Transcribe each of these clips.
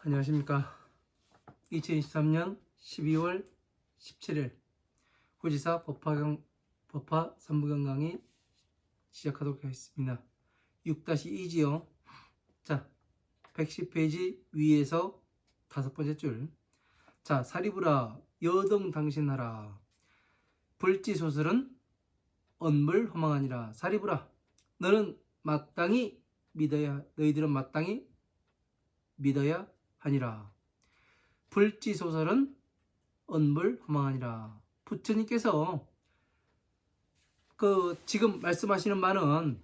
안녕하십니까. 2023년 12월 17일 후지사 법화 3부경 강의 시작하도록 하겠습니다. 6-2지요. 자, 110페이지 위에서 5번째 줄. 자, 사리부라 여등 당신하라. 불지소설은 언물 허망하니라. 사리부라, 너희들은 마땅히 믿어야 하니라. 불지소설은 언물 허망하니라. 부처님께서 지금 말씀하시는 말은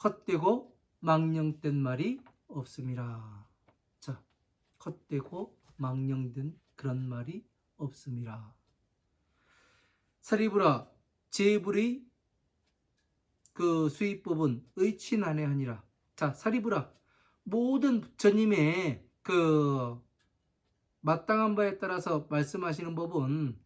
헛되고 망령된 말이 없음이라. 자, 헛되고 망령된 그런 말이 없음이라. 사리부라, 제불의 수의법은 의친안해하니라. 자, 사리부라, 모든 부처님의 마땅한 바에 따라서 말씀하시는 법은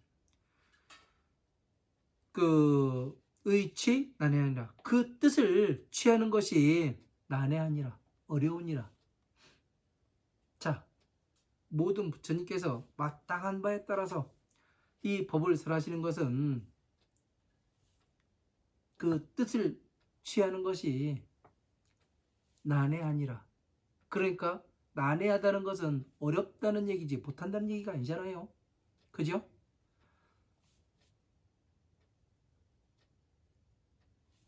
의치 난해하니라. 그 뜻을 취하는 것이 난해하니라, 어려우니라. 자, 모든 부처님께서 마땅한 바에 따라서 이 법을 설하시는 것은 그 뜻을 취하는 것이 난해하니라. 그러니까 난해하다는 것은 어렵다는 얘기지 못한다는 얘기가 아니잖아요. 그죠?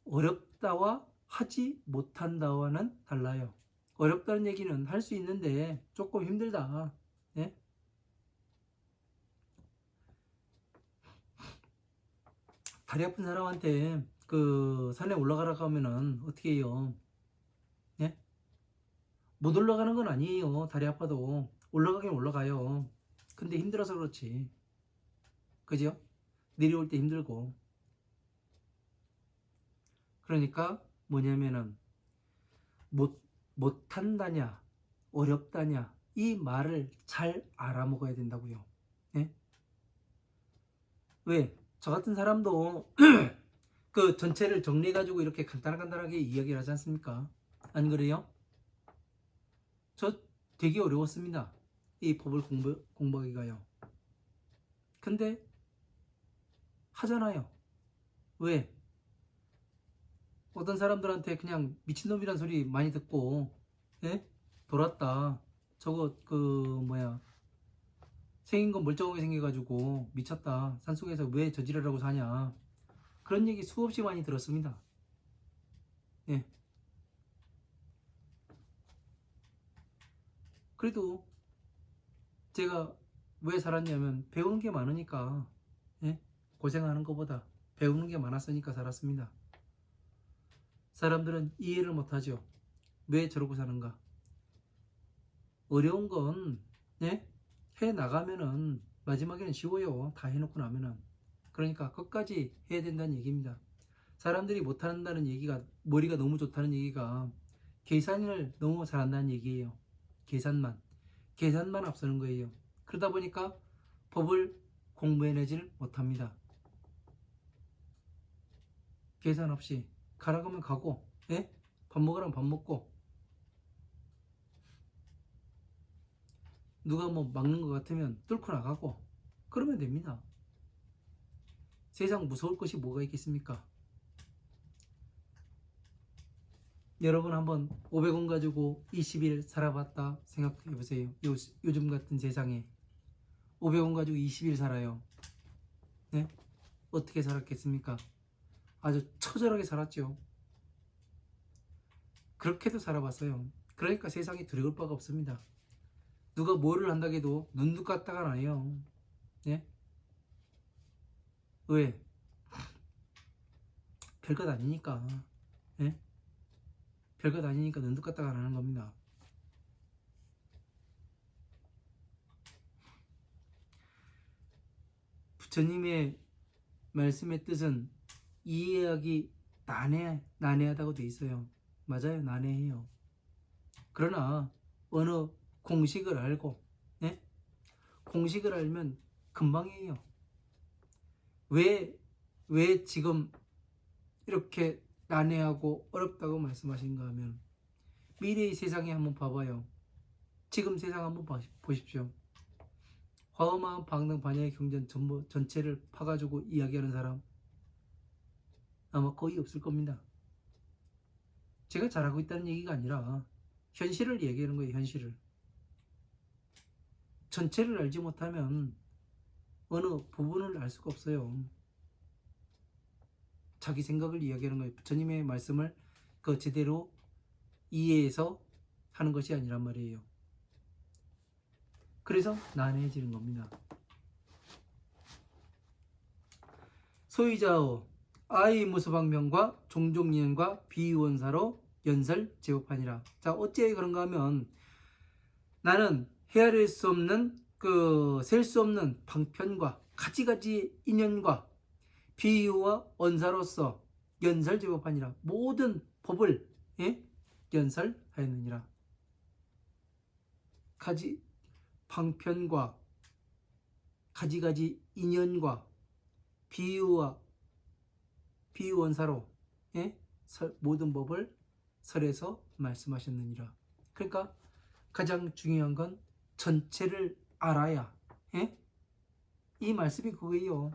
어렵다와 하지 못한다와는 달라요. 어렵다는 얘기는 할 수 있는데 조금 힘들다. 예? 다리 아픈 사람한테 산에 올라가라고 하면은 어떻게 해요? 예? 못 올라가는 건 아니에요. 다리 아파도 올라가긴 올라가요. 근데 힘들어서 그렇지. 그죠? 내려올 때 힘들고. 그러니까 뭐냐면은 못한다냐 어렵다냐 이 말을 잘 알아먹어야 된다고요. 예? 왜? 저 같은 사람도 전체를 정리해가지고 이렇게 간단하게 이야기를 하지 않습니까? 안 그래요? 저 되게 어려웠습니다. 이 법을 공부하기가요. 근데 하잖아요. 왜? 어떤 사람들한테 그냥 미친놈이란 소리 많이 듣고, 예? 돌았다. 저거 생긴 건 멀쩡하게 생겨가지고 미쳤다. 산속에서 왜 저 지랄하고 사냐. 그런 얘기 수없이 많이 들었습니다. 예. 그래도 제가 왜 살았냐면 배우는 게 많으니까. 예? 고생하는 것보다 배우는 게 많았으니까 살았습니다. 사람들은 이해를 못하죠. 왜 저러고 사는가. 어려운 건 예? 해 나가면은 마지막에는 쉬워요. 다 해놓고 나면은. 그러니까 끝까지 해야 된다는 얘기입니다. 사람들이 못한다는 얘기가, 머리가 너무 좋다는 얘기가 계산을 너무 잘한다는 얘기예요. 계산만 앞서는 거예요. 그러다 보니까 법을 공부해내질 못합니다. 계산 없이 가라고 하면 가고, 예? 밥 먹으라면 밥 먹고, 누가 뭐 막는 것 같으면 뚫고 나가고, 그러면 됩니다. 세상 무서울 것이 뭐가 있겠습니까? 여러분 한번 500원 가지고 20일 살아봤다 생각해보세요. 요즘 같은 세상에 500원 가지고 20일 살아요. 네? 어떻게 살았겠습니까? 아주 처절하게 살았죠. 그렇게도 살아봤어요. 그러니까 세상이 두려울 바가 없습니다. 누가 뭐를 한다고 해도 눈 깠다가 안 해요. 네? 왜? 별것 아니니까. 네? 별것 아니니까 눈 깠다가 안 하는 겁니다. 부처님의 말씀의 뜻은 이해하기 난해하다고 돼 있어요. 맞아요. 난해해요. 그러나 어느 공식을 알고, 네? 공식을 알면 금방이에요. 왜 지금 이렇게 난해하고 어렵다고 말씀하신가 하면 미래의 세상에 한번 봐봐요. 지금 세상 한번 보십시오. 화엄한 방등 반야의 경전 전체를 파가지고 이야기하는 사람 아마 거의 없을 겁니다. 제가 잘하고 있다는 얘기가 아니라 현실을 얘기하는 거예요. 현실을. 전체를 알지 못하면 어느 부분을 알 수가 없어요. 자기 생각을 이야기하는 거예요. 부처님의 말씀을 그 제대로 이해해서 하는 것이 아니란 말이에요. 그래서 난해해지는 겁니다. 소유자의 아이 무수방명과 종종이연과 비원사로 연설 제법하니라. 자, 어찌 그런가 하면 나는 헤아릴 수 없는 셀 수 없는 방편과 가지가지 인연과 비유와 언사로서 연설 제법하니라. 모든 법을 연설하였느니라. 방편과 가지가지 인연과 비유 원사로 모든 법을 설에서 말씀하셨느니라. 그러니까 가장 중요한 건 전체를 알아야 이 말씀이 그거예요.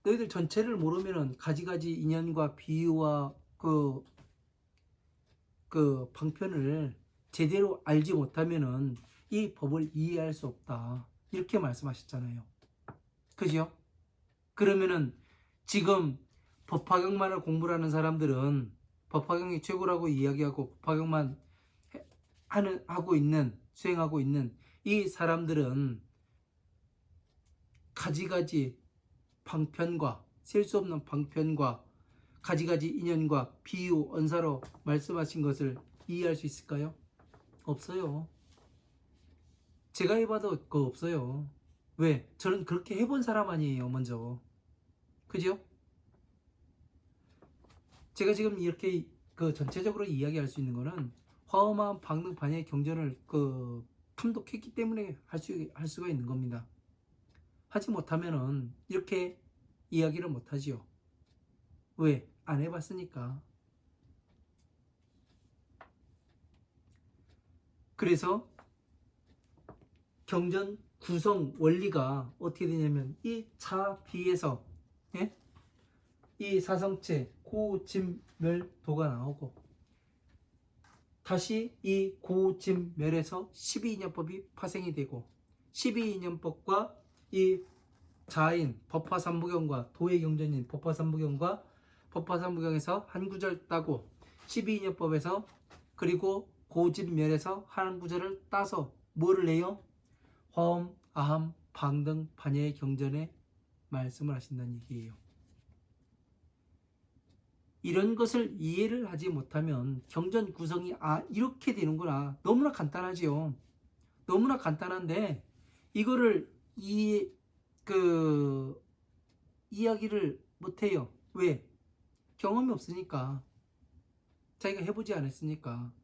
너희들 전체를 모르면은 가지가지 인연과 비유와 그 방편을 제대로 알지 못하면은 이 법을 이해할 수 없다. 이렇게 말씀하셨잖아요. 그죠? 그러면은 지금 법화경만을 공부를 하는 사람들은 법화경이 최고라고 이야기하고 법화경만 수행하고 있는 이 사람들은 가지가지 방편과 셀 수 없는 방편과 가지가지 인연과 비유, 언사로 말씀하신 것을 이해할 수 있을까요? 없어요. 제가 해봐도 그거 없어요. 왜? 저는 그렇게 해본 사람 아니에요, 먼저. 그죠? 제가 지금 이렇게 전체적으로 이야기할 수 있는 거는 화엄한 방등 반야의 경전을 탐독했기 때문에 할 수가 있는 겁니다. 하지 못하면은 이렇게 이야기를 못하지요. 왜? 안 해봤으니까. 그래서 경전 구성 원리가 어떻게 되냐면 이 차비에서 이 사성체 고진멸도가 나오고 다시 이 고진멸에서 12인연법이 파생이 되고 12인연법과 이 자인 법화삼부경과 도의경전인 법화삼부경과 법화삼부경에서 한 구절 따고 12인연법에서 그리고 고진멸에서 한 구절을 따서 뭐를 내요? 화엄, 아함, 방등, 반야의 경전에 말씀을 하신다는 얘기예요. 이런 것을 이해를 하지 못하면 경전 구성이 이렇게 되는구나. 너무나 간단하지요. 너무나 간단한데 이거를 이야기를 못해요. 왜? 경험이 없으니까. 자기가 해보지 않았으니까.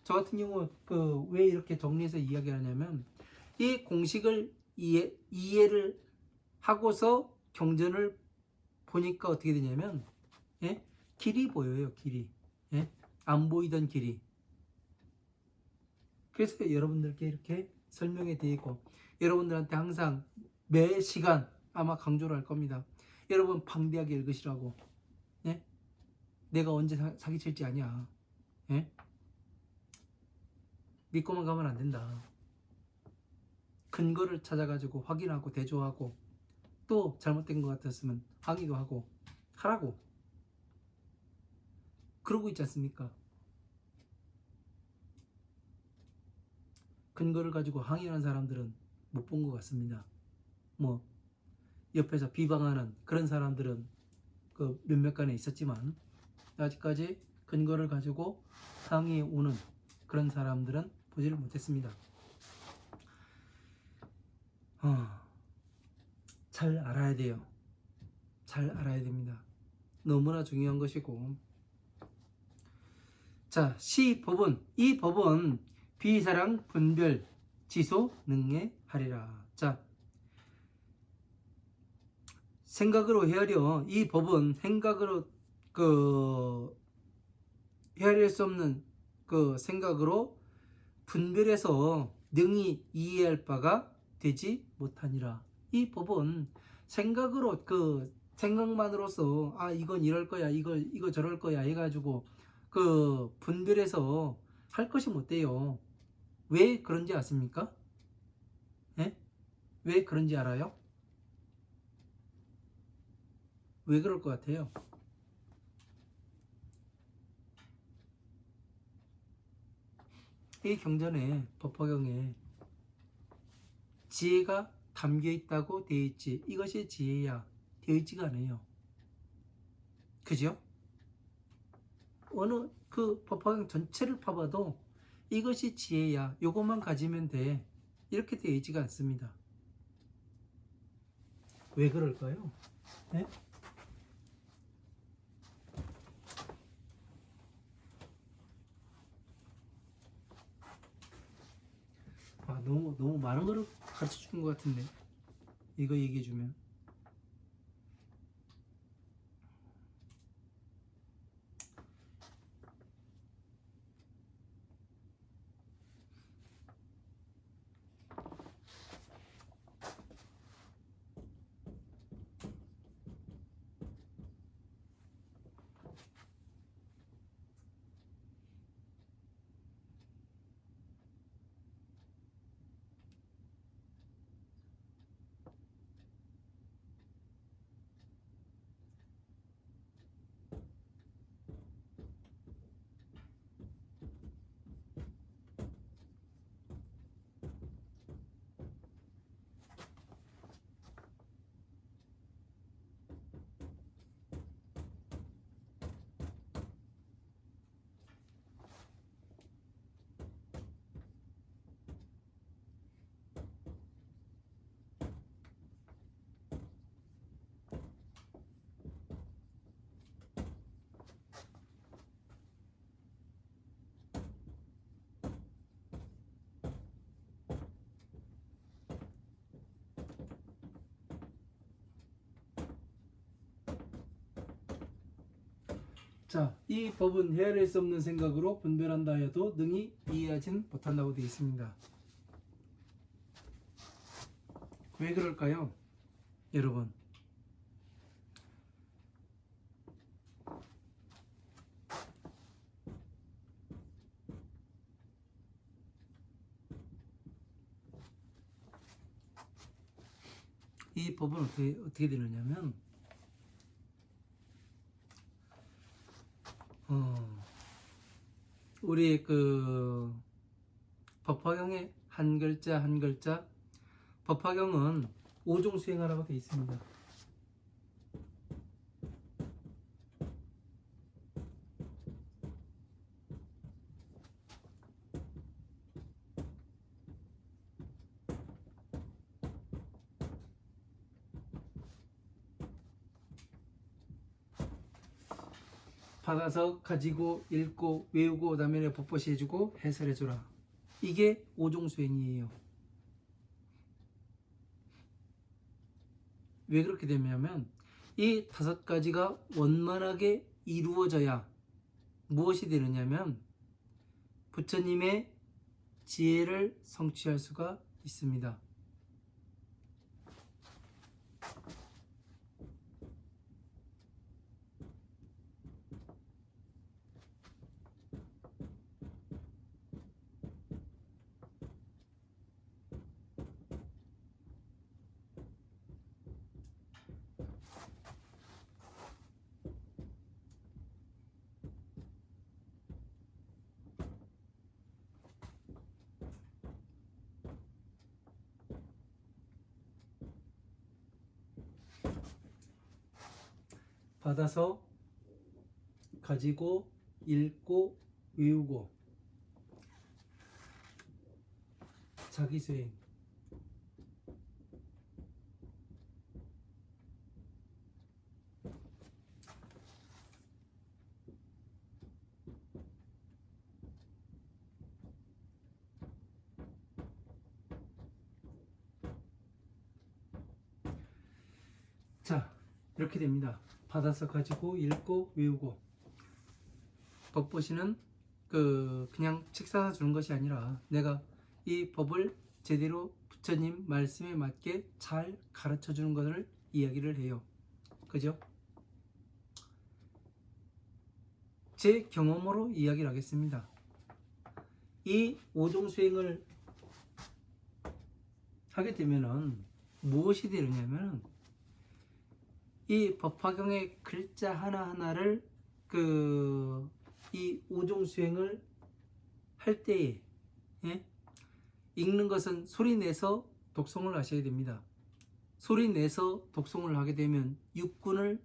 저 같은 경우 왜 이렇게 정리해서 이야기하냐면 이 공식을 이해를 하고서 경전을 보니까 어떻게 되냐면 길이 보여요. 길이. 안 보이던 길이. 그래서 여러분들께 이렇게 설명해 드리고 여러분들한테 항상 매 시간 아마 강조를 할 겁니다. 여러분 방대하게 읽으시라고. 내가 언제 사기칠지 아냐. 믿고만 가면 안 된다. 근거를 찾아가지고 확인하고 대조하고 또 잘못된 것 같았으면 항의도 하고 하라고. 그러고 있지 않습니까? 근거를 가지고 항의하는 사람들은 못 본 것 같습니다. 뭐 옆에서 비방하는 그런 사람들은 몇몇 간에 있었지만 아직까지 근거를 가지고 항의해 오는 그런 사람들은 보지를 못했습니다. 잘 알아야 돼요. 잘 알아야 됩니다. 너무나 중요한 것이고. 자, 이 법은 비사랑 분별 지소 능해하리라. 자, 생각으로 헤아려 이 법은 생각으로 헤아릴 수 없는 생각으로 분별해서 능히 이해할 바가 되지 못하니라. 이 법은 생각으로 생각만으로서 이건 이럴 거야, 이거 저럴 거야 해가지고 분별해서 할 것이 못 돼요. 왜 그런지 아십니까? 예? 왜 그런지 알아요? 왜 그럴 것 같아요? 이 경전에 법화경에 지혜가 담겨 있다고 되어 있지, 이것이 지혜야 되어 있지가 않아요. 그죠? 어느 법화경 전체를 파봐도 이것이 지혜야, 요것만 가지면 돼, 이렇게 되어 있지가 않습니다. 왜 그럴까요? 네? 너무 많은 거를 가르쳐 주는 것 같은데, 이거 얘기해 주면. 자, 이 법은 헤아릴 수 없는 생각으로 분별한다 해도 능히 이해하진 못한다고 되어 있습니다. 왜 그럴까요? 여러분, 이 법은 어떻게 되느냐면, 우리 법화경의 한 글자 한 글자, 법화경은 5종 수행하라고 되어 있습니다. 받아서 가지고 읽고 외우고 다음에 법보시 해주고 해설해주라. 이게 5종 수행이에요. 왜 그렇게 되냐면 이 5가지가 원만하게 이루어져야 무엇이 되느냐면 부처님의 지혜를 성취할 수가 있습니다. 받아서 가지고 읽고 외우고 자기수행. 자, 이렇게 됩니다. 받아서 가지고 읽고 외우고. 법보시는 그냥 책 사서 주는 것이 아니라 내가 이 법을 제대로 부처님 말씀에 맞게 잘 가르쳐 주는 것을 이야기를 해요. 그죠? 제 경험으로 이야기를 하겠습니다. 이 오종 수행을 하게 되면은 무엇이 되느냐면 이 법화경의 글자 하나하나를 이 오종 수행을 할 때에, 예? 읽는 것은 소리 내서 독송을 하셔야 됩니다. 소리 내서 독송을 하게 되면 육군을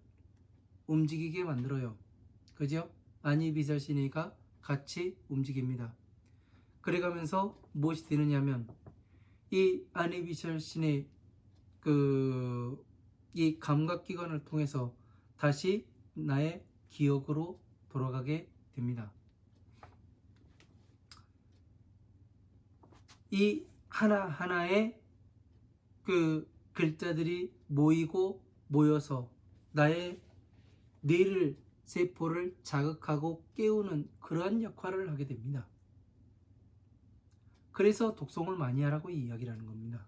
움직이게 만들어요. 그죠? 아니비설신이가 같이 움직입니다. 그래가면서 무엇이 되느냐면 이 아니비설신의 이 감각기관을 통해서 다시 나의 기억으로 돌아가게 됩니다. 이 하나하나의 글자들이 모여서 나의 뇌를, 세포를 자극하고 깨우는 그러한 역할을 하게 됩니다. 그래서 독송을 많이 하라고 이야기를 하는 겁니다.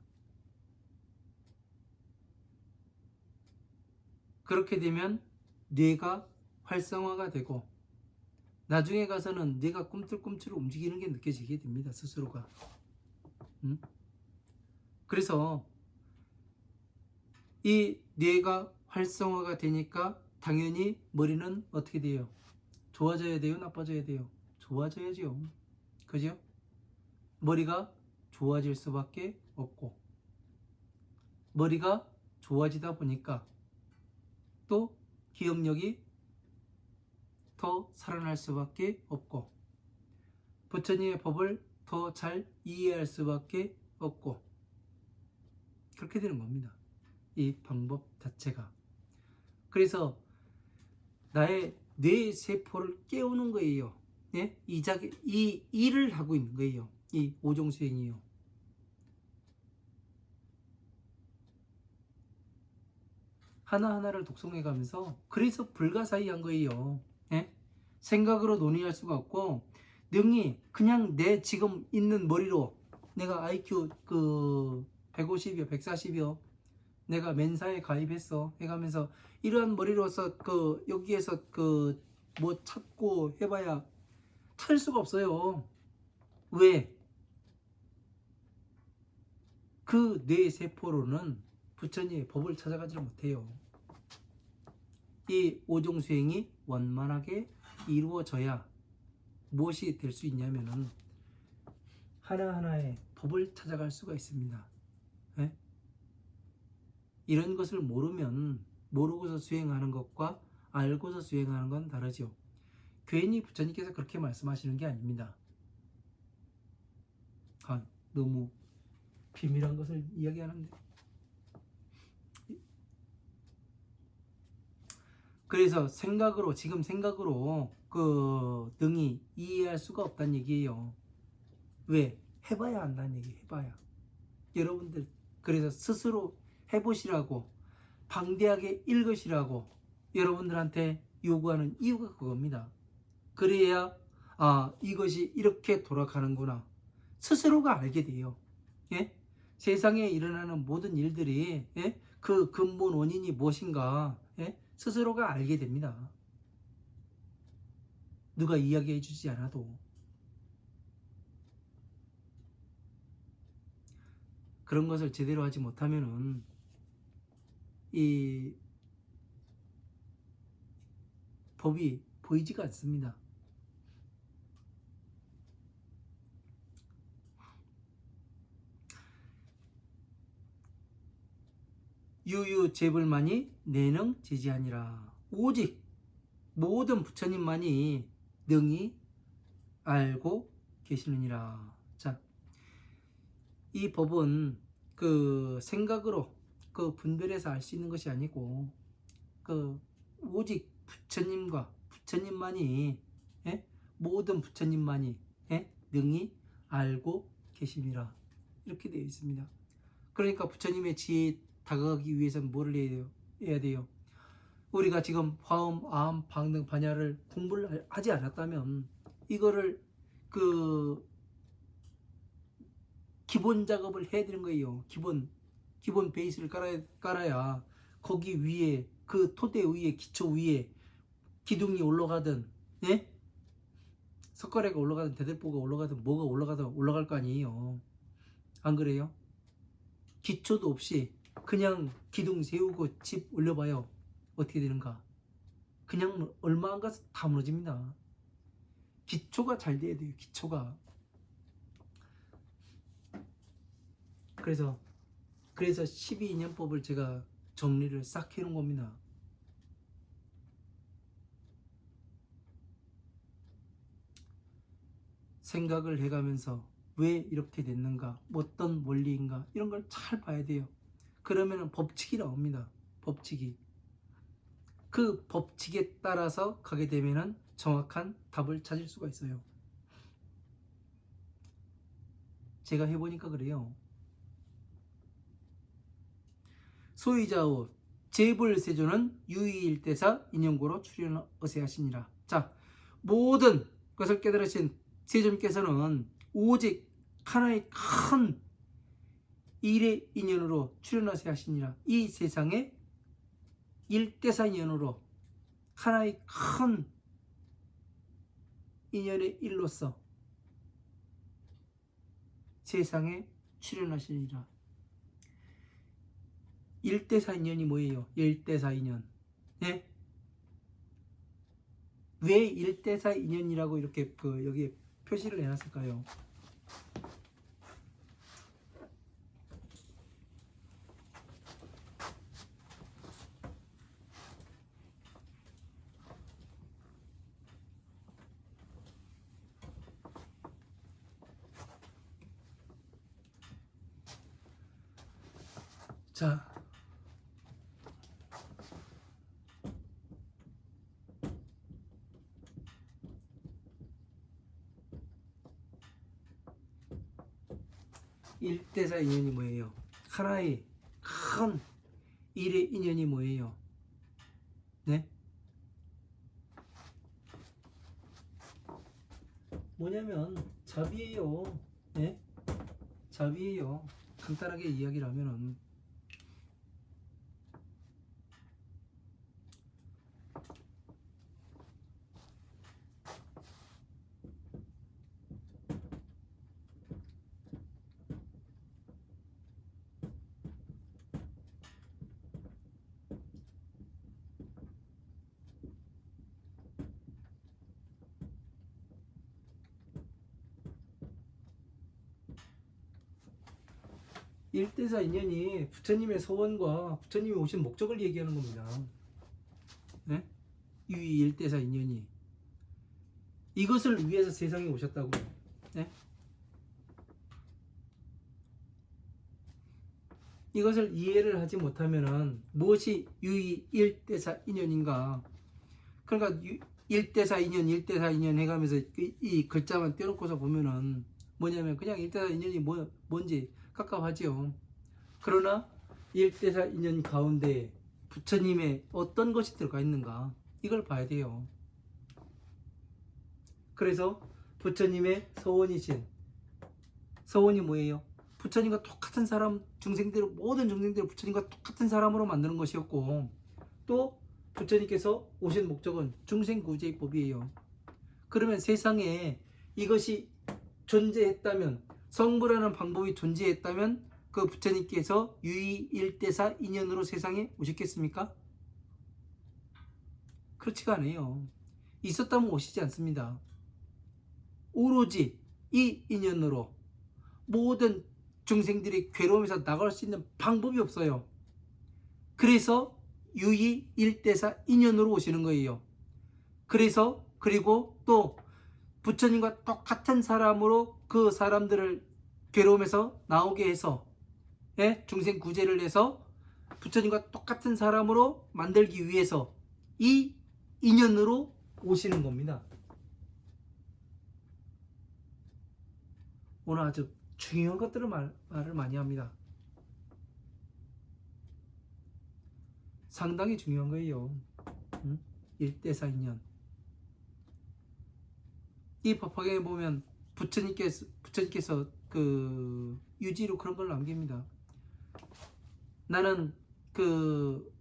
그렇게 되면 뇌가 활성화가 되고 나중에 가서는 뇌가 꿈틀꿈틀 움직이는 게 느껴지게 됩니다. 스스로가. 그래서 이 뇌가 활성화가 되니까 당연히 머리는 어떻게 돼요? 좋아져야 돼요? 나빠져야 돼요? 좋아져야죠. 그죠? 머리가 좋아질 수밖에 없고 머리가 좋아지다 보니까 또 기억력이 더 살아날 수밖에 없고 부처님의 법을 더 잘 이해할 수밖에 없고 그렇게 되는 겁니다. 이 방법 자체가. 그래서 나의 뇌 세포를 깨우는 거예요. 예? 이 일을 하고 있는 거예요. 이 오종수행이요. 하나하나를 독송해 가면서 그래서 불가사의한 거예요. 예? 생각으로 논의할 수가 없고 능히 그냥 내 지금 있는 머리로 내가 IQ 150이요 140이요 내가 멘사에 가입했어 해가면서 이러한 머리로서 여기에서 뭐 찾고 해봐야 찾을 수가 없어요. 왜? 그 뇌 세포로는 부처님의 법을 찾아가지 못해요. 이 오종수행이 원만하게 이루어져야 무엇이 될 수 있냐면은 하나하나의 법을 찾아갈 수가 있습니다. 네? 이런 것을 모르고서 수행하는 것과 알고서 수행하는 건 다르죠. 괜히 부처님께서 그렇게 말씀하시는 게 아닙니다. 너무 비밀한 것을 이야기하는데. 그래서 지금 생각으로 능히 이해할 수가 없다는 얘기예요. 왜? 해봐야 안다는 얘기. 해봐야. 여러분들 그래서 스스로 해보시라고 방대하게 읽으시라고 여러분들한테 요구하는 이유가 그겁니다. 그래야 이것이 이렇게 돌아가는구나 스스로가 알게 돼요. 예? 세상에 일어나는 모든 일들이 그 근본 원인이 무엇인가 스스로가 알게 됩니다. 누가 이야기해 주지 않아도. 그런 것을 제대로 하지 못하면은 이 법이 보이지가 않습니다. 유유재불만이 내능 지지하니라. 오직 모든 부처님만이 능히 알고 계시느니라. 자, 이 법은 생각으로 분별해서 알 수 있는 것이 아니고 오직 부처님만이 모든 부처님만이 능히 알고 계심이라 이렇게 되어 있습니다. 그러니까 부처님의 지혜에 다가가기 위해서는 뭐를 해야 돼요? 우리가 지금 화엄, 아함, 방등, 반야를 공부를 하지 않았다면 이거를 그 기본 작업을 해야 되는 거예요. 기본 베이스를 깔아야 거기 위에 그 토대 위에 기초 위에 기둥이 올라가든, 예? 석가래가 올라가든 대들보가 올라가든 뭐가 올라가든 올라갈 거 아니에요. 안 그래요? 기초도 없이 그냥 기둥 세우고 집 올려봐요. 어떻게 되는가? 그냥 얼마 안 가서 다 무너집니다. 기초가 잘 돼야 돼요. 기초가. 그래서 12인연법을 제가 정리를 싹 해놓은 겁니다. 생각을 해가면서 왜 이렇게 됐는가, 어떤 원리인가 이런 걸 잘 봐야 돼요. 그러면 법칙이 나옵니다. 법칙이. 그 법칙에 따라서 가게 되면 정확한 답을 찾을 수가 있어요. 제가 해보니까 그래요. 소위좌우 재불세조는 유의일대사 인연고로 출현어세하시니라. 자, 모든 것을 깨달으신 세존께서는 오직 하나의 큰 일의 인연으로 출현하시니라. 이 세상에 일대사 인연으로 하나의 큰 인연의 일로서 세상에 출현하시니라. 일대사 인연이 뭐예요? 일대사 인연. 예? 왜 일대사 인연이라고 이렇게 여기에 표시를 해놨을까요? 자, 일대사 인연이 뭐예요? 하나의 큰 일의 인연이 뭐예요? 네? 뭐냐면 자비예요. 네? 자비예요. 간단하게 이야기를 하면은 일대사 인연이 부처님의 서원과 부처님이 오신 목적을 얘기하는 겁니다. 네? 이 일대사 인연이 이것을 위해서 세상에 오셨다고요. 네? 이것을 이해를 하지 못하면은 무엇이 유의 일대사 인연인가? 그러니까 일대사 인연 해가면서 이 글자만 떼놓고서 보면은 뭐냐면 그냥 일대사 인연이 뭔지 깝깝하지요. 그러나 일대사 인연 가운데 부처님의 어떤 것이 들어가 있는가 이걸 봐야 돼요. 그래서 부처님의 서원이 뭐예요? 부처님과 똑같은 사람 모든 중생들을 부처님과 똑같은 사람으로 만드는 것이었고, 또 부처님께서 오신 목적은 중생구제의 법이에요. 그러면 세상에 이것이 존재했다면, 성불하는 방법이 존재했다면 그 부처님께서 유의일대사 인연으로 세상에 오셨겠습니까? 그렇지가 않아요. 있었다면 오시지 않습니다. 오로지 이 인연으로 모든 중생들이 괴로움에서 나갈 수 있는 방법이 없어요. 그래서 유의일대사 인연으로 오시는 거예요. 그리고 또 부처님과 똑같은 사람으로 그 사람들을 괴로움에서 나오게 해서, 예? 중생 구제를 해서 부처님과 똑같은 사람으로 만들기 위해서 이 인연으로 오시는 겁니다. 오늘 아주 중요한 것들을 말을 많이 합니다. 상당히 중요한 거예요. 일대사 인연. 이 법화경에 보면 부처님께서 그 유지로 그런 걸 남깁니다. 나는 그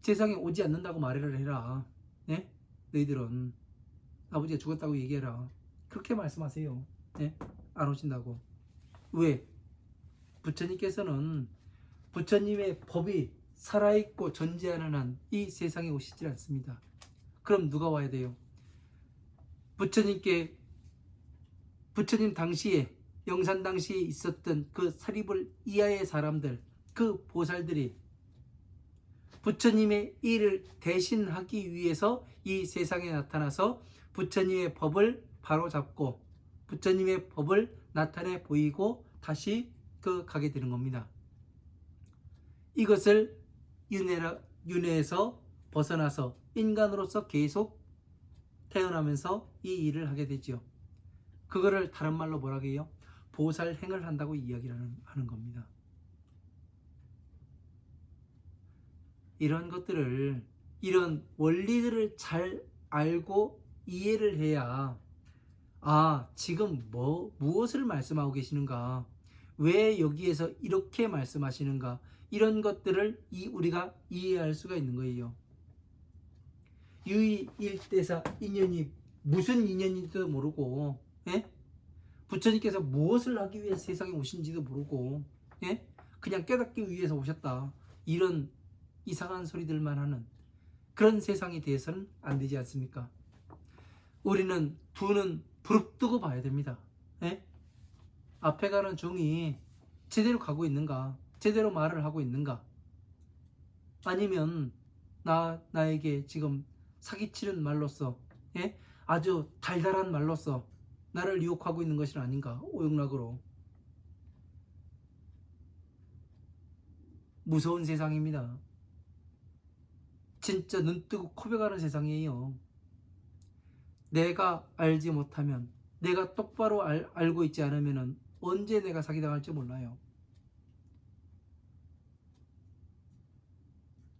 세상에 오지 않는다고 말을 해라. 네? 너희들은 아버지가 죽었다고 얘기해라. 그렇게 말씀하세요. 네? 안 오신다고. 왜? 부처님께서는 부처님의 법이 살아있고 존재하는 한 이 세상에 오시질 않습니다. 그럼 누가 와야 돼요? 부처님 당시에, 영산 당시에 있었던 그 사리불 이하의 사람들, 그 보살들이 부처님의 일을 대신하기 위해서 이 세상에 나타나서 부처님의 법을 바로잡고 부처님의 법을 나타내 보이고 다시 가게 되는 겁니다. 이것을 윤회에서 벗어나서 인간으로서 계속 태어나면서 이 일을 하게 되죠. 그거를 다른 말로 뭐라고 해요? 보살행을 한다고 이야기하는 겁니다. 이런 것들을, 이런 원리들을 잘 알고 이해를 해야 지금 무엇을 말씀하고 계시는가, 왜 여기에서 이렇게 말씀하시는가, 이런 것들을 우리가 이해할 수가 있는 거예요. 유의일대사 인연이 무슨 인연인지도 모르고, 예? 부처님께서 무엇을 하기 위해 세상에 오신지도 모르고, 예? 그냥 깨닫기 위해서 오셨다, 이런 이상한 소리들만 하는 그런 세상이 돼서는 안 되지 않습니까? 우리는 두 눈 부릅뜨고 봐야 됩니다. 예? 앞에 가는 종이 제대로 가고 있는가, 제대로 말을 하고 있는가, 아니면 나에게 지금 사기치는 말로써, 예? 아주 달달한 말로써 나를 유혹하고 있는 것이 아닌가, 오용락으로. 무서운 세상입니다. 진짜 눈 뜨고 코베가는 세상이에요. 내가 알지 못하면, 내가 똑바로 알고 있지 않으면 언제 내가 사기당할지 몰라요.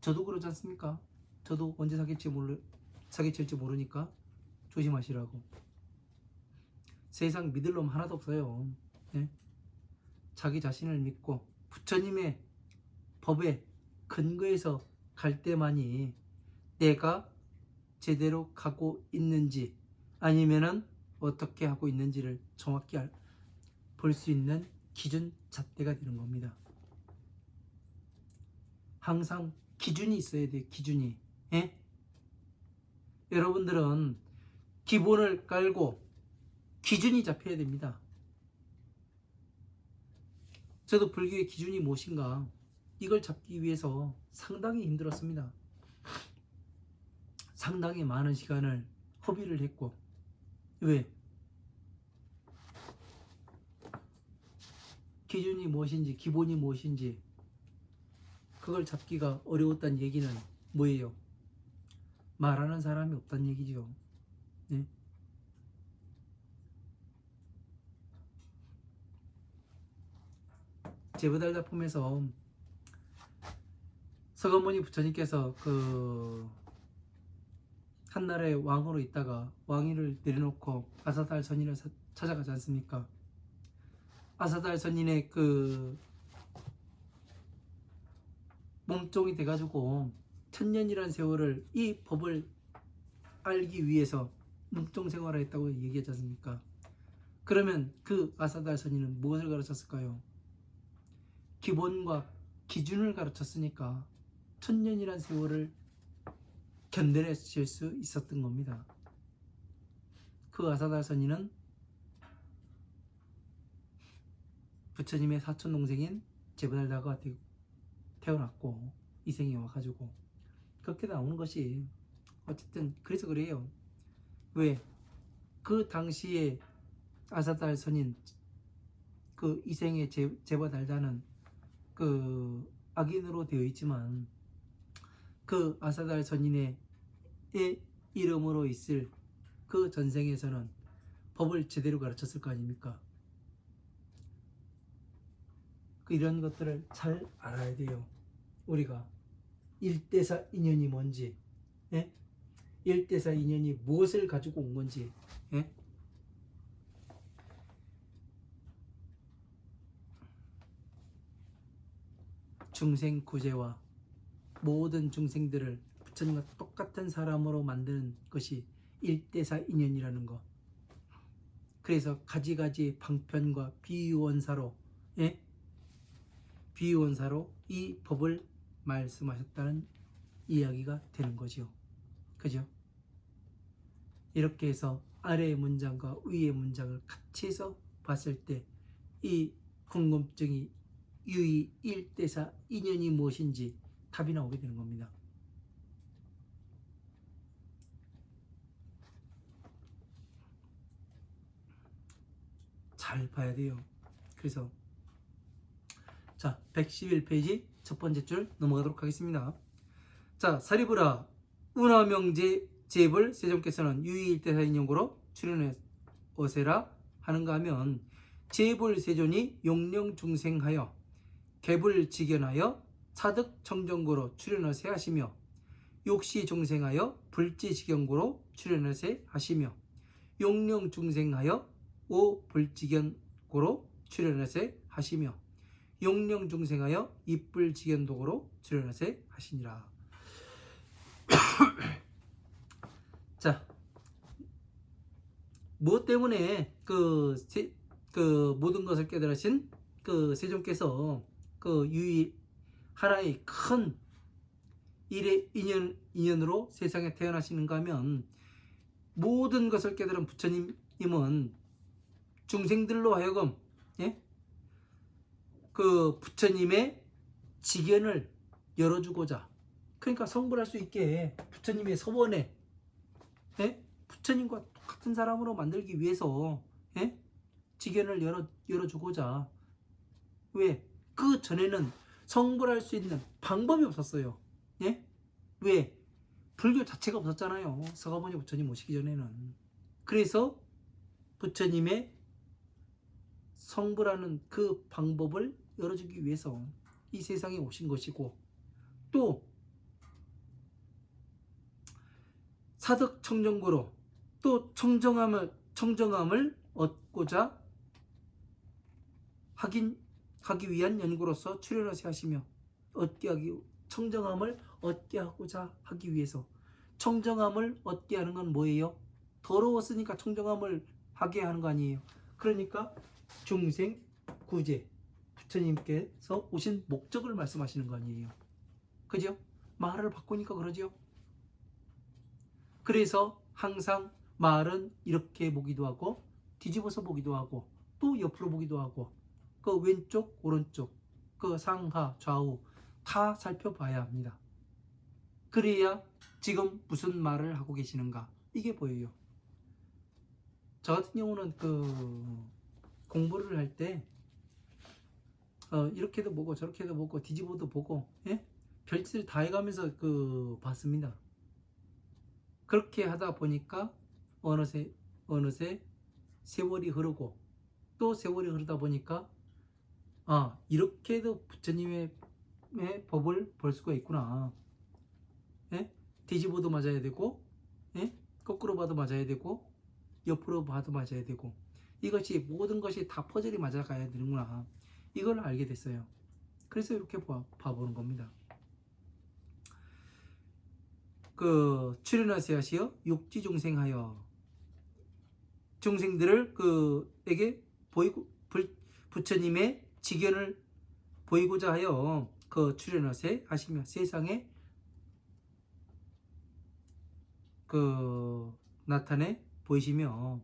저도 그러지 않습니까? 저도 언제 사기칠지 모르니까 조심하시라고. 세상 믿을 놈 하나도 없어요. 네? 자기 자신을 믿고 부처님의 법에 근거해서 갈 때만이 내가 제대로 가고 있는지 아니면은 어떻게 하고 있는지를 정확히 볼 수 있는 기준 잣대가 되는 겁니다. 항상 기준이 있어야 돼요. 기준이. 예? 여러분들은 기본을 깔고 기준이 잡혀야 됩니다. 저도 불교의 기준이 무엇인가, 이걸 잡기 위해서 상당히 힘들었습니다. 상당히 많은 시간을 허비를 했고. 왜? 기준이 무엇인지, 기본이 무엇인지 그걸 잡기가 어려웠다는 얘기는 뭐예요? 말하는 사람이 없다는 얘기죠. 네? 제부달다품에서 서가모니 부처님께서 한나라의 왕으로 있다가 왕위를 내려놓고 아사달 선인을 찾아가지 않습니까? 아사달 선인의 몸종이 돼가지고 1000년이라는 세월을 이 법을 알기 위해서 몸종 생활을 했다고 얘기하지 않습니까? 그러면 그 아사달 선인은 무엇을 가르쳤을까요? 기본과 기준을 가르쳤으니까 1000년이라는 세월을 견뎌낼 수 있었던 겁니다. 그 아사달 선인은 부처님의 사촌 동생인 제부달다가 태어났고 이 생에 와가지고 그렇게 나오는 것이, 어쨌든 그래서 그래요. 왜? 그 당시에 아사달 선인 이 생의 제부달다는 악인으로 되어 있지만 그 아사달 선인의 이름으로 있을 그 전생에서는 법을 제대로 가르쳤을 거 아닙니까? 이런 것들을 잘 알아야 돼요. 우리가 일대사 인연이 뭔지, 예? 일대사 인연이 무엇을 가지고 온 건지, 예? 중생구제와 모든 중생들을 부처님과 똑같은 사람으로 만드는 것이 일대사 인연이라는 거. 그래서 가지가지 방편과 비유원사로, 예? 비유원사로 이 법을 말씀하셨다는 이야기가 되는 거죠. 그죠? 이렇게 해서 아래의 문장과 위의 문장을 같이 해서 봤을 때 이 궁금증이 유의 일대사 인연이 무엇인지 답이 나오게 되는 겁니다. 잘 봐야 돼요. 그래서 자, 111페이지 첫 번째 줄 넘어가도록 하겠습니다. 자, 사리부라 운하명제 제불 세존께서는 유의일대사 인용고로 출연하세라 하는가 하면 제불 세존이 용령중생하여 개불직연하여 차득청정고로 출연하세 하시며 욕시중생하여 불지직연고로 출연하세 하시며 용령중생하여 오불직연고로 출연하세 하시며 용령중생하여 입불직연도고로 출연하세 하시니라. 자, 무엇 때문에 그 모든 것을 깨달으신 그 세존께서 그 유의 하나의 큰 일의 인연으로 세상에 태어나시는가 하면 모든 것을 깨달은 부처님은 중생들로 하여금, 예? 그 부처님의 직연을 열어주고자, 그러니까 성불할 수 있게 부처님의 서원에, 예? 부처님과 똑같은 사람으로 만들기 위해서, 예? 직연을 열어주고자. 왜? 그 전에는 성불할 수 있는 방법이 없었어요. 예? 왜? 불교 자체가 없었잖아요. 서가모니 부처님 오시기 전에는. 그래서 부처님의 성불하는 그 방법을 열어주기 위해서 이 세상에 오신 것이고, 또 사득청정고로 또 청정함을 얻고자 하기 위한 연구로서 출연하시 하시며, 청정함을 얻게 하고자 하기 위해서. 청정함을 얻게 하는 건 뭐예요? 더러웠으니까 청정함을 하게 하는 거 아니에요. 그러니까 중생 구제, 부처님께서 오신 목적을 말씀하시는 거 아니에요. 그죠? 말을 바꾸니까 그러죠. 그래서 항상 말은 이렇게 보기도 하고 뒤집어서 보기도 하고 또 옆으로 보기도 하고 그 왼쪽 오른쪽 그 상하 좌우 다 살펴봐야 합니다. 그래야 지금 무슨 말을 하고 계시는가 이게 보여요. 저 같은 경우는 그 공부를 할 때 이렇게도 보고 저렇게도 보고 뒤집어도 보고, 예? 별짓을 다 해가면서 그 봤습니다. 그렇게 하다 보니까 어느새 세월이 흐르고 또 세월이 흐르다 보니까 이렇게도 부처님의 법을 볼 수가 있구나. 예? 뒤집어도 맞아야 되고, 예? 거꾸로 봐도 맞아야 되고, 옆으로 봐도 맞아야 되고, 이것이 모든 것이 다 퍼즐이 맞아가야 되는구나. 이걸 알게 됐어요. 그래서 이렇게 봐보는 겁니다. 그 출연하세요 하시어 육지중생하여 중생들을 에게 보이고 부처님의 직연을 보이고자 하여 그 출연하세 하시며 세상에 그 나타내 보이시며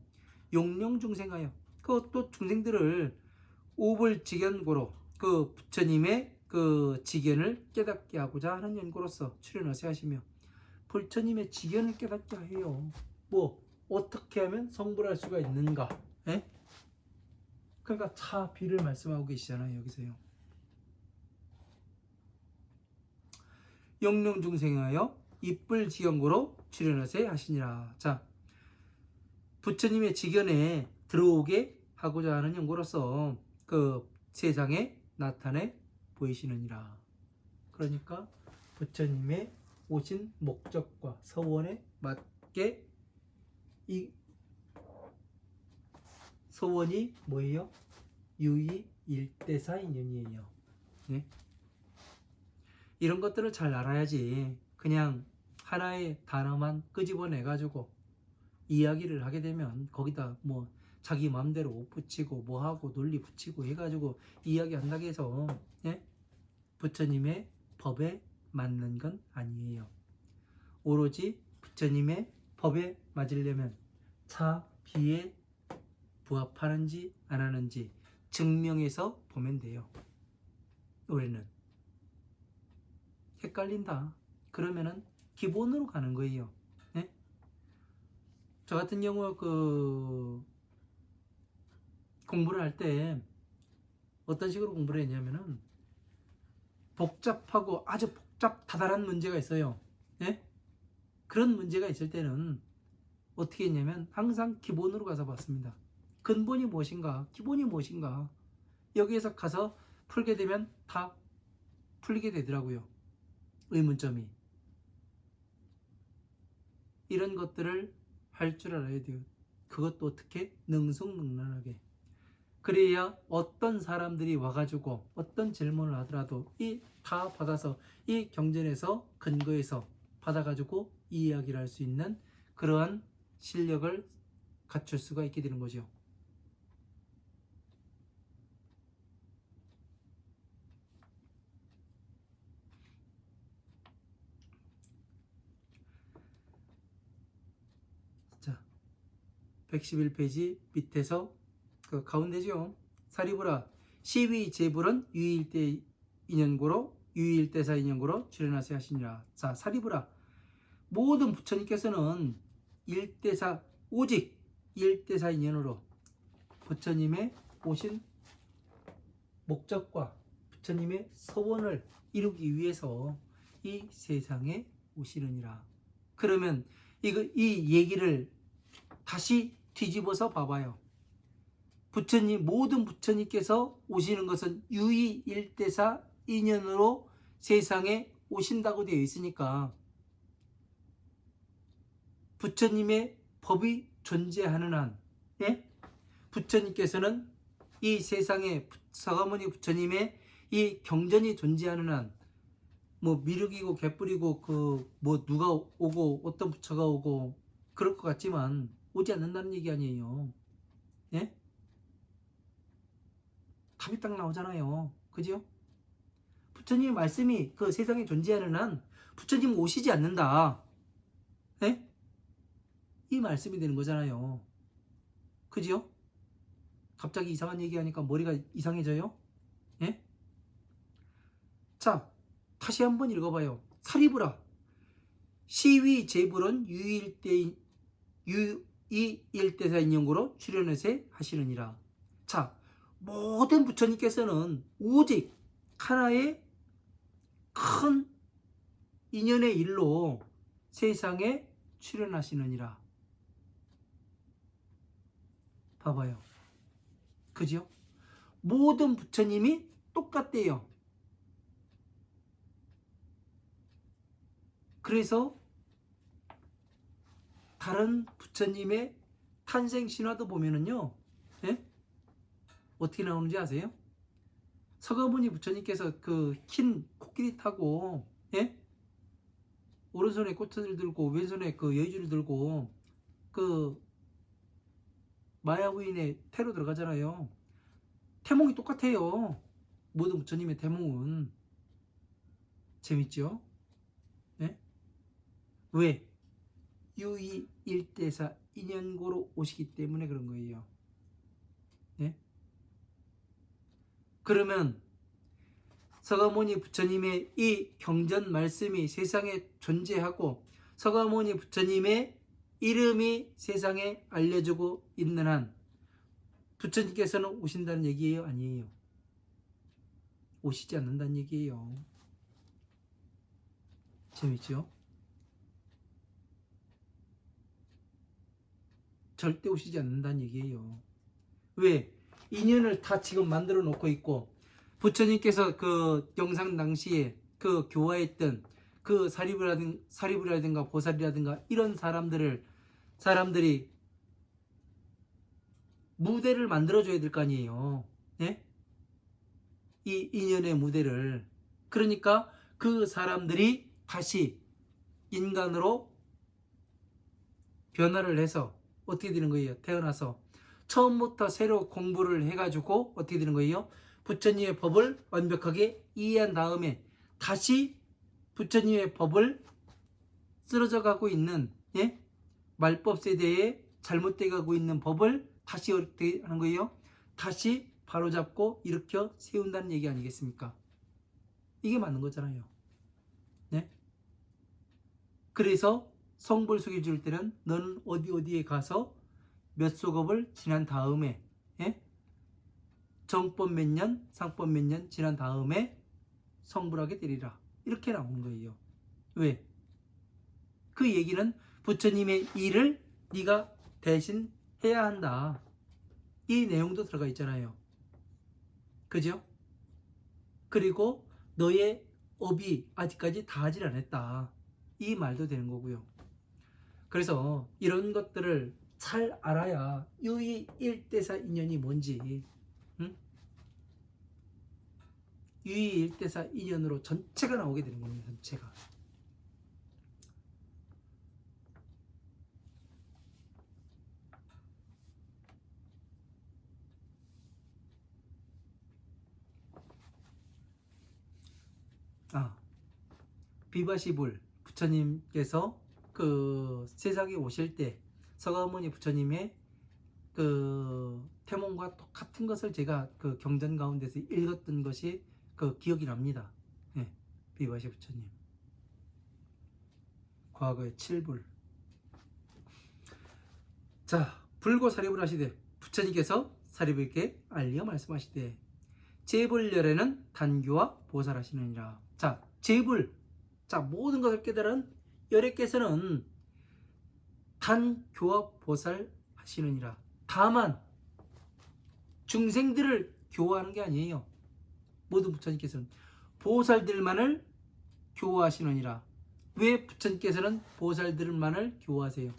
용령중생하여 그 또 중생들을 오불직연고로 그 부처님의 그 직연을 깨닫게 하고자 하는 연고로서 출연하세 하시며 부처님의 직연을 깨닫게 해요. 뭐 어떻게 하면 성불할 수가 있는가? 에? 그러니까 차비를 말씀하고 계시잖아요. 여기서요. 용령중생하여 입불지연고로 출연하세 하시니라. 자, 부처님의 직연에 들어오게 하고자 하는 연고로서 그 세상에 나타내 보이시느니라. 그러니까 부처님의 오신 목적과 서원에 맞게 이 서원이 뭐예요? 유의 일대사 인연이에요. 네? 이런 것들을 잘 알아야지 그냥 하나의 단어만 끄집어내 가지고 이야기를 하게 되면 거기다 뭐 자기 마음대로 옷 붙이고 뭐하고 논리 붙이고 해가지고 이야기한다고 해서 예? 부처님의 법에 맞는 건 아니에요. 오로지 부처님의 법에 맞으려면 차, 비에 부합하는지 안 하는지 증명해서 보면 돼요. 올해는 헷갈린다 그러면은 기본으로 가는 거예요. 네? 저 같은 경우 그 공부를 할 때 어떤 식으로 공부를 했냐면은 복잡하고 아주 복잡다단한 문제가 있어요. 네? 그런 문제가 있을 때는 어떻게 했냐면 항상 기본으로 가서 봤습니다. 근본이 무엇인가, 기본이 무엇인가, 여기에서 가서 풀게 되면 다 풀리게 되더라고요. 의문점이. 이런 것들을 할 줄 알아야 돼요. 그것도 어떻게? 능숙능란하게. 그래야 어떤 사람들이 와가지고 어떤 질문을 하더라도 이 다 받아서 이 경전에서 근거해서 받아가지고 이야기를 할 수 있는 그러한 실력을 갖출 수가 있게 되는 거죠. 자, 111페이지 밑에서 그 가운데죠. 사리부라 시위 제불은 유일대 인연고로 유일대사 인연고로 출연하세 하시니라. 자, 사리부라 모든 부처님께서는 일대사 오직 일대사 인연으로 부처님의 오신 목적과 부처님의 서원을 이루기 위해서 이 세상에 오시느니라. 그러면 이 얘기를 다시 뒤집어서 봐봐요. 부처님, 모든 부처님께서 오시는 것은 유의일대사 인연으로 세상에 오신다고 되어 있으니까 부처님의 법이 존재하는 한, 예? 부처님께서는 이 세상에 서가모니 부처님의 이 경전이 존재하는 한, 뭐 미륵이고 개뿔이고 그 뭐 누가 오고 어떤 부처가 오고 그럴 것 같지만 오지 않는다는 얘기 아니에요. 예? 답이 딱 나오잖아요. 그죠? 부처님의 말씀이 그 세상에 존재하는 한 부처님 오시지 않는다. 예? 이 말씀이 되는 거잖아요. 그죠? 갑자기 이상한 얘기하니까 머리가 이상해져요? 예? 자, 다시 한번 읽어봐요. 사리부라 시위 제불은 유이일대사 인연고로 출연해서 하시느니라. 자, 모든 부처님께서는 오직 하나의 큰 인연의 일로 세상에 출연하시느니라. 봐봐요. 그죠? 모든 부처님이 똑같대요. 그래서 다른 부처님의 탄생 신화도 보면은요, 예? 어떻게 나오는지 아세요? 서가모니 부처님께서 그 흰 코끼리 타고, 예? 오른손에 꽃을 들고 왼손에 그 여의주를 들고 그 마야 부인의 태로 들어가잖아요. 태몽이 똑같아요. 모든 부처님의 태몽은. 재밌죠? 예? 왜? 유의일대사 인연고로 오시기 때문에 그런 거예요. 예? 그러면 서가모니 부처님의 이 경전 말씀이 세상에 존재하고 서가모니 부처님의 이름이 세상에 알려주고 있는 한 부처님께서는 오신다는 얘기예요? 아니에요. 오시지 않는다는 얘기예요. 재밌죠? 절대 오시지 않는다는 얘기예요. 왜? 인연을 다 지금 만들어 놓고 있고 부처님께서 그 영상 당시에 그 교화했던 그 사리부라든가 보살이라든가 이런 사람들이 무대를 만들어줘야 될 거 아니에요. 예? 이 인연의 무대를. 그러니까 그 사람들이 다시 인간으로 변화를 해서 어떻게 되는 거예요? 태어나서 처음부터 새로 공부를 해가지고 어떻게 되는 거예요? 부처님의 법을 완벽하게 이해한 다음에 다시 부처님의 법을 쓰러져 가고 있는, 예? 말법 세대에 잘못돼 가고 있는 법을 다시 어떻게 하는 거예요? 다시 바로잡고 일으켜 세운다는 얘기 아니겠습니까? 이게 맞는 거잖아요. 네? 그래서 성불속에 줄 때는 너는 어디에 가서 몇 속업을 지난 다음에, 예? 정법 몇 년, 상법 몇 년 지난 다음에 성불하게 되리라. 이렇게 나오는 거예요. 왜? 그 얘기는 부처님의 일을 네가 대신 해야 한다. 이 내용도 들어가 있잖아요. 그죠? 그리고 너의 업이 아직까지 다하질 않았다. 이 말도 되는 거고요. 그래서 이런 것들을 잘 알아야 유의 일대사 인연이 뭔지, 응? 유의 일대사 인연으로 전체가 나오게 되는 겁니다. 전체가. 비바시불 부처님께서 그 세상에 오실 때 서가모니 부처님의 그 태몽과 똑같은 것을 제가 그 경전 가운데서 읽었던 것이 그 기억이 납니다. 예, 비바시 부처님 과거의 칠불. 자, 불고 사립을 하시되 부처님께서 사립에게 알려 말씀하시되 제불열에는 단교와 보살하시느니라. 자, 제불, 자, 모든 것을 깨달은 열애께서는 단교와 보살하시느니라. 다만 중생들을 교화하는 게 아니에요. 모든 부처님께서는 보살들만을 교화하시느니라. 왜 부처님께서는 보살들만을 교화하세요?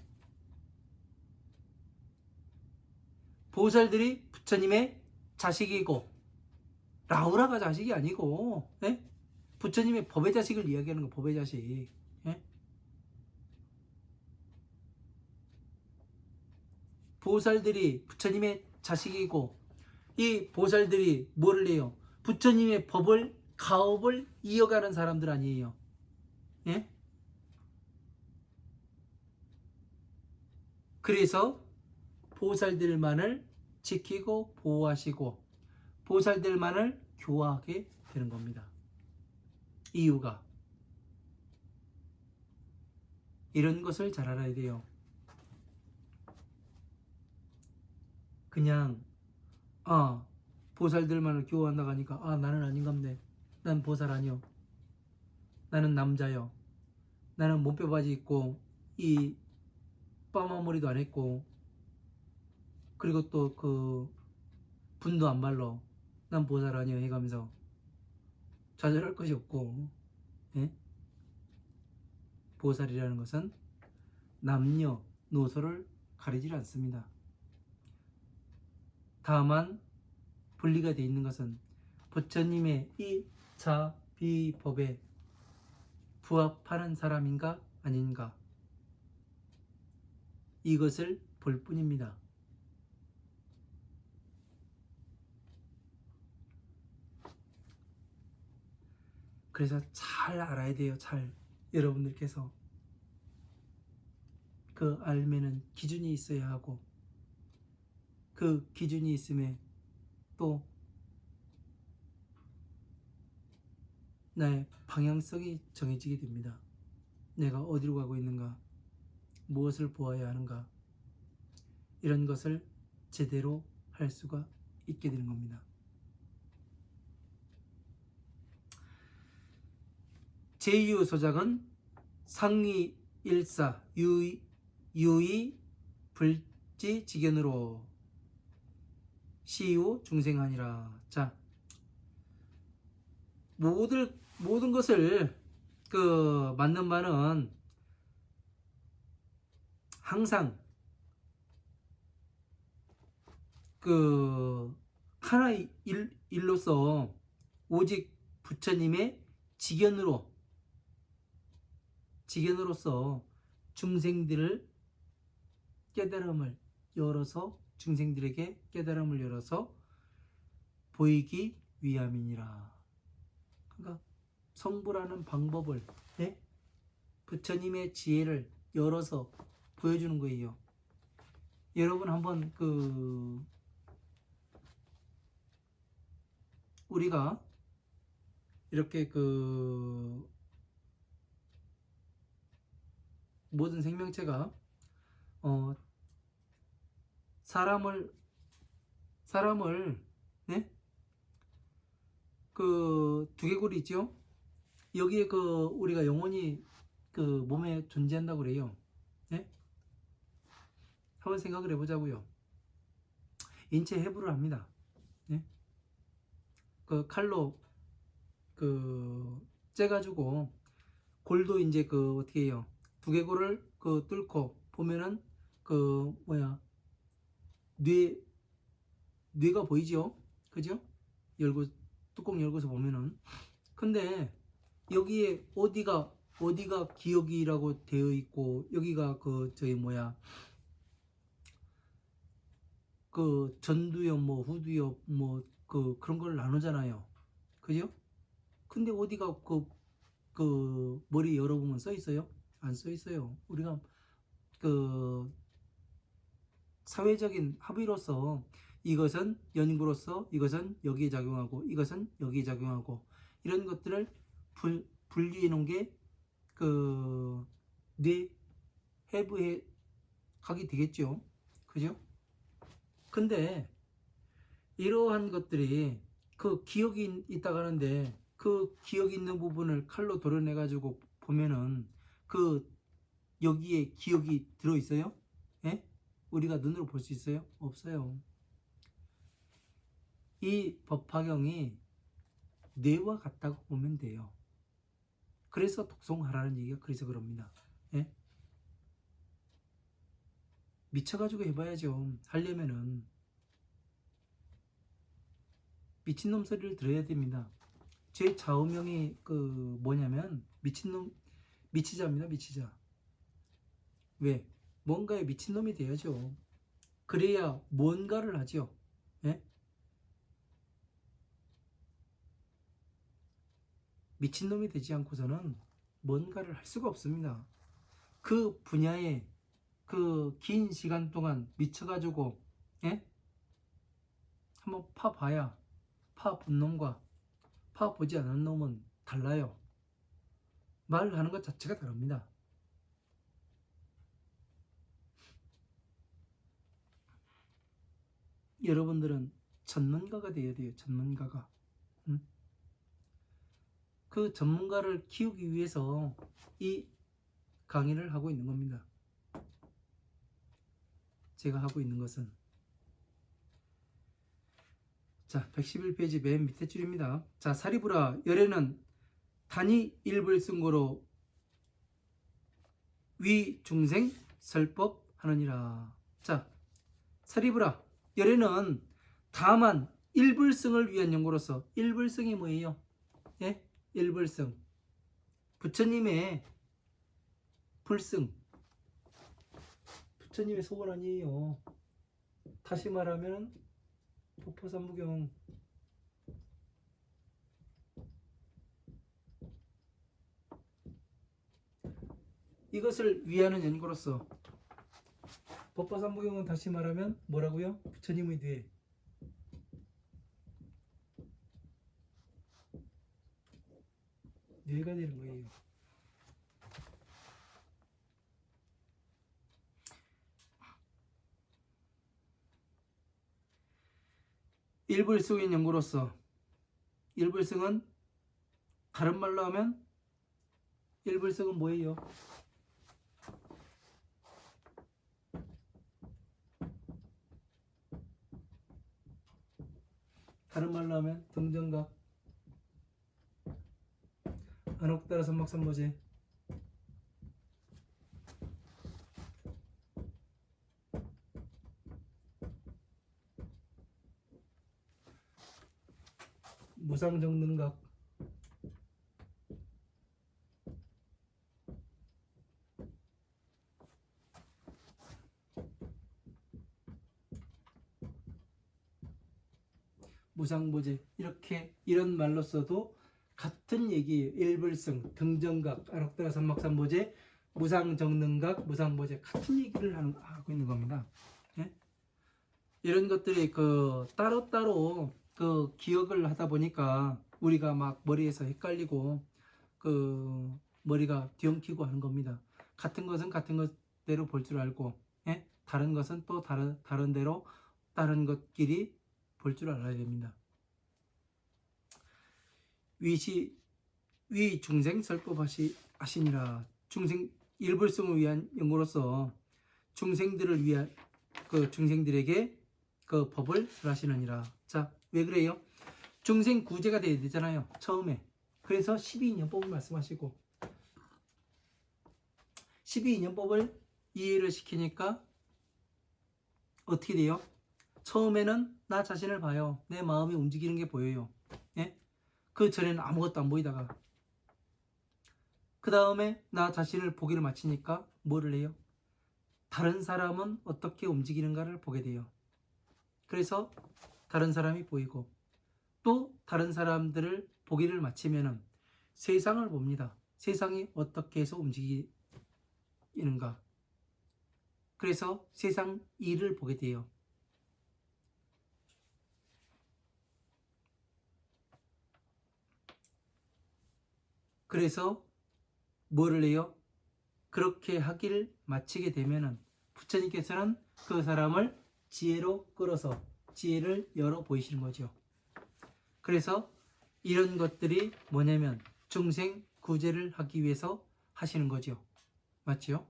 보살들이 부처님의 자식이고 라우라가 자식이 아니고, 예? 부처님의 법의 자식을 이야기하는 거. 법의 자식. 예? 보살들이 부처님의 자식이고 이 보살들이 뭐를 해요? 부처님의 법을 가업을 이어가는 사람들 아니에요. 예? 그래서 보살들만을 지키고 보호하시고 보살들만을 교화하게 되는 겁니다. 이유가 이런 것을 잘 알아야 돼요. 그냥 보살들만을 교화한다고 하니까 나는 아닌갑네. 난 보살 아니요. 나는 남자요. 나는 몸빼 바지 입고 이 빠마머리도 안 했고 그리고 또 그 분도 안 말러. 난 보살 아니요 해가면서 좌절할 것이 없고, 예? 보살이라는 것은 남녀 노소를 가리지 않습니다. 다만 분리가 되어 있는 것은 부처님의 이 자비법에 부합하는 사람인가 아닌가 이것을 볼 뿐입니다. 그래서 잘 알아야 돼요. 잘 여러분들께서 그 알면은 기준이 있어야 하고 그 기준이 있음에 또 나의 방향성이 정해지게 됩니다. 내가 어디로 가고 있는가, 무엇을 보아야 하는가, 이런 것을 제대로 할 수가 있게 되는 겁니다. 제2소작은 상위 일사 유의 불지지견으로 시유 중생하니라. 자, 모든 것을 그 맞는 바는 항상 그 하나의 일로서 오직 부처님의 지견으로 지견으로서 중생들을 깨달음을 열어서 중생들에게 깨달음을 열어서 보이기 위함이니라. 그러니까 성불하는 방법을 부처님의 지혜를 열어서 보여주는 거예요. 여러분 한번 우리가 이렇게 모든 생명체가 사람을 두개골이 있죠. 여기에 우리가 영혼이 몸에 존재한다고 그래요. 한번 생각을 해보자고요. 인체 해부를 합니다. 칼로 째가지고 골도 이제 어떻게 해요? 두개골을 뚫고 보면은 뇌가 보이죠? 그죠? 뚜껑 열고서 보면은. 근데 여기에 어디가 기억이라고 되어 있고, 여기가 전두엽, 후두엽, 그런 걸 나누잖아요. 그죠? 근데 어디가 머리 열어보면 써 있어요? 안 써 있어요. 우리가 사회적인 합의로서 이것은 연구로서 이것은 여기에 작용하고 이것은 여기에 작용하고 이런 것들을 분리해 놓은 게 뇌 해부에 가게 되겠죠. 그죠? 근데 이러한 것들이 기억이 있다고 하는데 기억이 있는 부분을 칼로 도려내 가지고 보면은 여기에 기억이 들어 있어요? 우리가 눈으로 볼 수 있어요? 없어요. 이 법화경이 뇌와 같다고 보면 돼요. 그래서 독송하라는 얘기가 그래서 그럽니다. 미쳐가지고 해봐야죠. 하려면은 미친놈 소리를 들어야 됩니다. 제 좌우명이 뭐냐면 미치자입니다. 미치자. 왜? 뭔가에 미친놈이 돼야죠. 그래야 뭔가를 하죠. 미친놈이 되지 않고서는 뭔가를 할 수가 없습니다. 그 분야에 긴 시간 동안 미쳐가지고 한번 파봐야 파본 놈과 파보지 않은 놈은 달라요. 말하는 것 자체가 다릅니다. 여러분들은 전문가가 되어야 돼요. 전문가가. 그 전문가를 키우기 위해서 이 강의를 하고 있는 겁니다. 제가 하고 있는 것은 자 111페이지 맨 밑에 줄입니다. 자 사리부라 열애는 단이 일불승고로 위중생 설법하느니라. 자 사리부라 열애는 다만 일불승을 위한 연고로서 일불승이 뭐예요? 일불승 부처님의 불승 부처님의 소원 아니에요. 다시 말하면 법화삼부경 이것을 위하는 연고로서 법화삼부경은 다시 말하면 뭐라고요? 부처님의 뇌 뇌가 되는 거예요. 일불승인 연구로서 일불승은 다른 말로 하면 일불승은 뭐예요? 다른 말로 하면 등정각 안옥따라 선막선모제 무상정등각 무상보재 이렇게 이런 말로 써도 같은 얘기예요. 일불성, 등정각, 아록다가 삼막삼보재, 무상정능각, 무상보재 같은 얘기를 하고 있는 겁니다. 예? 이런 것들이 그 따로따로 그 기억을 하다 보니까 우리가 막 머리에서 헷갈리고 그 머리가 뒤엉키고 하는 겁니다. 같은 것은 같은 것대로 볼 줄 알고, 예? 다른 것은 또 다른 대로 다른 것끼리 볼 줄 알아야 됩니다. 위 중생 설법하시니라. 중생 일불성을 위한 영으로서 중생들을 위한 그 중생들에게 그 법을 설하시느니라. 자, 왜 그래요? 중생 구제가 돼야 되잖아요. 처음에. 그래서 12인연법을 말씀하시고 12인연법을 이해를 시키니까 어떻게 돼요? 처음에는 나 자신을 봐요. 내 마음이 움직이는 게 보여요. 예? 그 전에는 아무것도 안 보이다가 그 다음에 나 자신을 보기를 마치니까 뭐를 해요? 다른 사람은 어떻게 움직이는가를 보게 돼요. 그래서 다른 사람이 보이고 또 다른 사람들을 보기를 마치면은 세상을 봅니다. 세상이 어떻게 해서 움직이는가. 그래서 세상 일을 보게 돼요. 그래서 뭐를 해요? 그렇게 하기를 마치게 되면은 부처님께서는 그 사람을 지혜로 끌어서 지혜를 열어 보이시는 거죠. 그래서 이런 것들이 뭐냐면 중생 구제를 하기 위해서 하시는 거죠. 맞지요?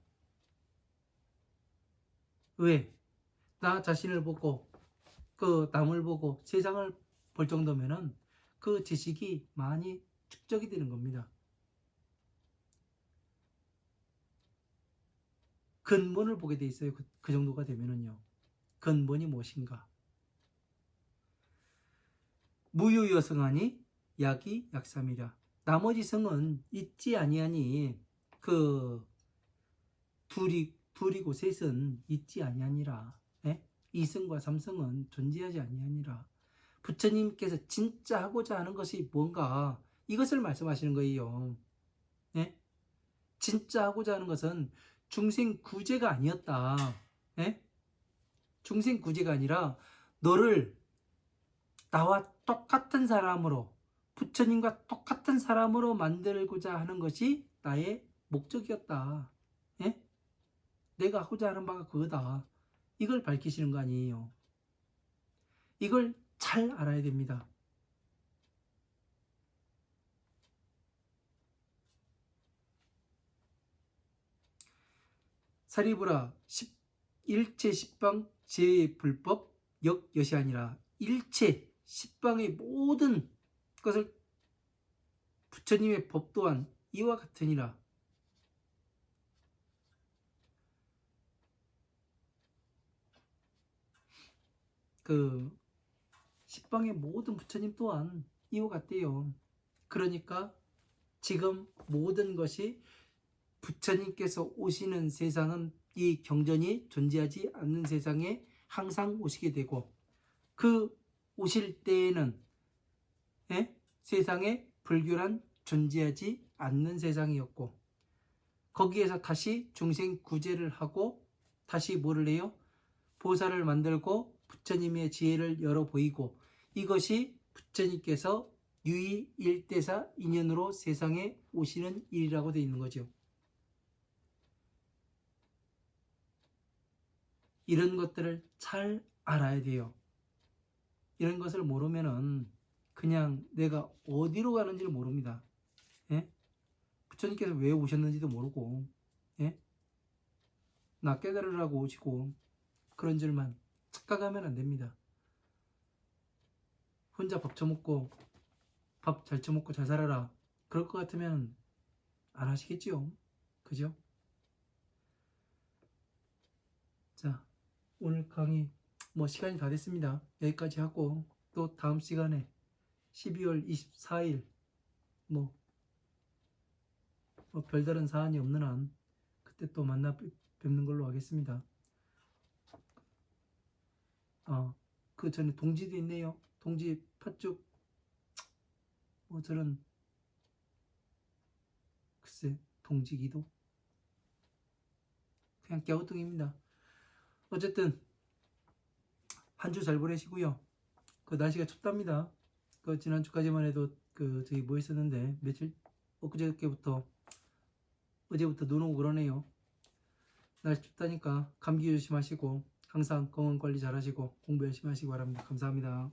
왜? 나 자신을 보고 그 남을 보고 세상을 볼 정도면은 그 지식이 많이 축적이 되는 겁니다. 근본을 보게 돼 있어요. 그 정도가 되면은요. 근본이 무엇인가? 무유여성하니 약이 약삼이라. 나머지 성은 있지 아니하니 그 둘이고 셋은 있지 아니하니라. 예? 이성과 삼성은 존재하지 아니하니라. 부처님께서 진짜 하고자 하는 것이 뭔가 이것을 말씀하시는 거예요. 예? 진짜 하고자 하는 것은 중생 구제가 아니었다. 예? 중생 구제가 아니라 너를 나와 똑같은 사람으로 부처님과 똑같은 사람으로 만들고자 하는 것이 나의 목적이었다. 예? 내가 하고자 하는 바가 그거다. 이걸 밝히시는 거 아니에요. 이걸 잘 알아야 됩니다. 사리부라 일체 십방 제불법 역여시하니라. 일체 십방의 모든 것을 부처님의 법 또한 이와 같으니라. 그 십방의 모든 부처님 또한 이와 같대요. 그러니까 지금 모든 것이 부처님께서 오시는 세상은 이 경전이 존재하지 않는 세상에 항상 오시게 되고 그 오실 때에는 세상에 불교란 존재하지 않는 세상이었고 거기에서 다시 중생 구제를 하고 다시 뭐를 해요? 보살을 만들고 부처님의 지혜를 열어 보이고 이것이 부처님께서 유의 일대사 인연으로 세상에 오시는 일이라고 되어 있는 거죠. 이런 것들을 잘 알아야 돼요. 이런 것을 모르면은 그냥 내가 어디로 가는지를 모릅니다. 예? 부처님께서 왜 오셨는지도 모르고 예? 나 깨달으라고 오시고 그런 줄만 착각하면 안 됩니다. 혼자 밥 처먹고 밥 잘 처먹고 잘 살아라 그럴 것 같으면 안 하시겠지요. 그죠? 자, 오늘 강의 뭐 시간이 다 됐습니다. 여기까지 하고 또 다음 시간에 12월 24일 뭐 별다른 사안이 없는 한 그때 또 만나 뵙는 걸로 하겠습니다. 그 전에 동지도 있네요. 동지 팥죽 뭐 저런 글쎄 동지기도 그냥 갸우뚱입니다. 어쨌든 한 주 잘 보내시고요. 그 날씨가 춥답니다. 그 지난주까지만 해도 그 저기 뭐 있었는데 며칠 엊그저께부터 어제부터 눈 오고 그러네요. 날씨 춥다니까 감기 조심하시고 항상 건강 관리 잘 하시고 공부 열심히 하시기 바랍니다. 감사합니다.